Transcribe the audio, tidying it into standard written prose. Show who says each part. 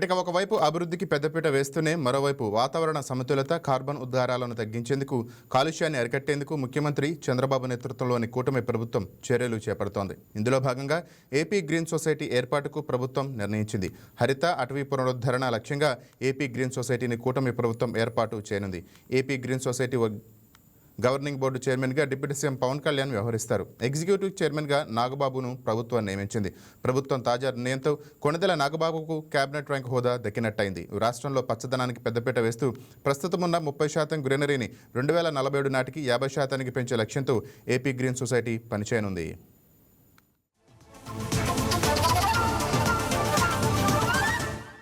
Speaker 1: ఇక ఒకవైపు అభివృద్ధికి పెద్దపీట వేస్తూనే మరోవైపు వాతావరణ సమతుల్యత కార్బన్ ఉద్గారాలను తగ్గించేందుకు కాలుష్యాన్ని అరికట్టేందుకు ముఖ్యమంత్రి చంద్రబాబు నేతృత్వంలోని కూటమి ప్రభుత్వం చర్యలు చేపడుతోంది. ఇందులో భాగంగా ఏపీ గ్రీన్ సొసైటీ ఏర్పాటుకు ప్రభుత్వం నిర్ణయించింది. హరిత అటవీ పునరుద్ధరణ లక్ష్యంగా ఏపీ గ్రీన్ సొసైటీని కూటమి ప్రభుత్వం ఏర్పాటు చేయనుంది. AP green society governing board చైర్మన్గా డిప్యూటీ సీఎం పవన్ కళ్యాణ్ వ్యవహరిస్తారు. ఎగ్జిక్యూటివ్ చైర్మన్గా నాగబాబును ప్రభుత్వం నియమించింది. ప్రభుత్వం తాజా నిర్ణయంతో కొణిదెల నాగబాబుకు కేబినెట్ ర్యాంక్ హోదా దక్కినట్టయింది. రాష్ట్రంలో పచ్చదనానికి పెద్దపీట వేస్తూ ప్రస్తుతం ఉన్న 30% గ్రీనరీని 2047 నాటికి 50% పెంచే లక్ష్యంతో ఏపీ గ్రీన్ సొసైటీ పనిచేయనుంది.